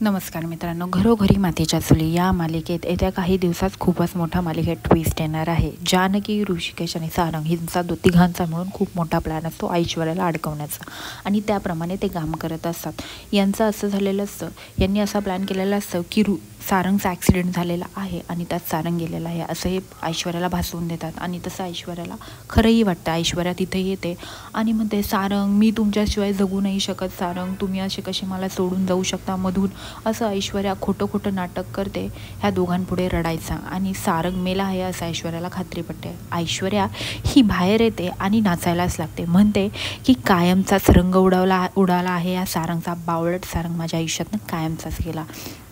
नमस्कार मित्रांनो, घरोघरी मातीच्या चुली या मालिकेत येत्या काही दिवसात खूपच मोठा मालिकेत ट्विस्ट येणार आहे. जानकी, ऋषिकेश आणि सारंग हिंचा तिघांचा मिळून खूप मोठा प्लॅन असतो ऐश्वर्याला अडकवण्याचा आणि त्याप्रमाणे ते काम करत असतात. यांचं असं झालेलं असतं, यांनी असा प्लॅन केलेला असतं की सारंगचा ॲक्सिडेंट झालेला आहे आणि त्यात सारंग गेलेला आहे असं हे ऐश्वर्याला भासवून देतात आणि तसं ऐश्वर्याला खरंही वाटतं. ऐश्वर्या तिथे येते आणि म्हणते, सारंग मी तुमच्याशिवाय जगू नाही शकत. सारंग तुम्ही असे कसे मला सोडून जाऊ शकता मधून, असं ऐश्वर्या खोटं खोटं नाटक करते ह्या दोघांपुढे रडायचा. आणि सारंग मेला आहे असं ऐश्वर्याला खात्री पडते. ऐश्वर्या ही बाहेर येते आणि नाचायलाच लागते. म्हणते की कायमचाच रंग उडाला आहे या सारंगचा. बावळट सारंग माझ्या आयुष्यातनं कायमचाच गेला.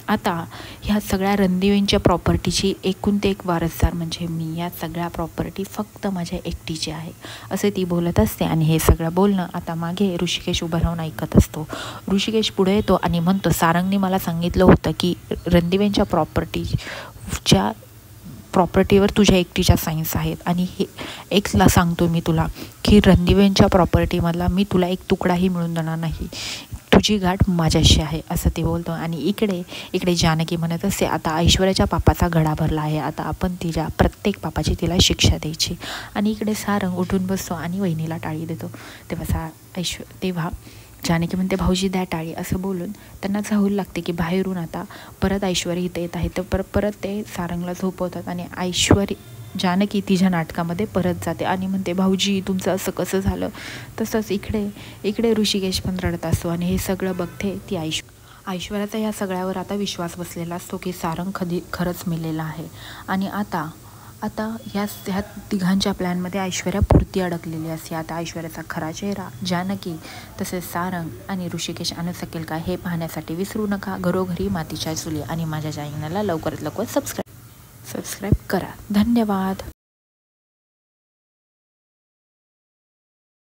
आता ह्या सगळ्या रणदिवेंच्या प्रॉपर्टीची एकूण ते एक वारसदार म्हणजे मी. या सगळ्या प्रॉपर्टी फक्त माझ्या एकटीची आहे असे ती बोलत असते. आणि हे सगळं बोलणं आता मागे ऋषिकेश उभं राहून ऐकत असतो. ऋषिकेश पुढे येतो आणि म्हणतो, सारंगने मला सांगितलं होतं की रणदिवेंच्या प्रॉपर्टीवर तुझ्या एकटीच्या सायन्स आहेत आणि हे एकला सांगतो मी तुला की रणदिवेंच्या प्रॉपर्टीमधला मी तुला एक तुकडाही मिळून देणार नाही. तुझी गाठ माझ्याशी आहे असं ते बोलतो. आणि इकडे जानकी म्हणत असते, आता ऐश्वर्याच्या पापाचा घडा भरला आहे. आता आपण तिच्या प्रत्येक पापाची तिला शिक्षा द्यायची. आणि इकडे सारंग उठून बसतो आणि वहिनीला टाळी देतो. तेव्हा जानकी म्हणते, भाऊजी द्या टाळी असं बोलून त्यांना चाहूल लागते की बाहेरून आता परत ऐश्वर्या इथे येत आहे. तर परत ते सारंगला झोपवतात आणि जानकी तिच्या नाटकामध्ये परत जाते आणि म्हणते, भाऊजी तुमचं असं कसं झालं. तसंच इकडे ऋषिकेश पण रडत असतो आणि हे सगळं बघते ती ऐश्वर्याचा ह्या सगळ्यावर आता विश्वास बसलेला असतो की सारंग खरंच मेलेला आहे. आणि आता ह्या तिघांच्या प्लॅनमध्ये ऐश्वर्या पुरती अडकलेली असते. आता ऐश्वर्याचा खरा चेहरा जानकी तसेच सारंग आणि ऋषिकेश आणू शकेल का हे पाहण्यासाठी विसरू नका घरोघरी मातीच्या चुली आणि माझ्या चॅनलला लवकरात लवकर सबस्क्राईब करा. धन्यवाद.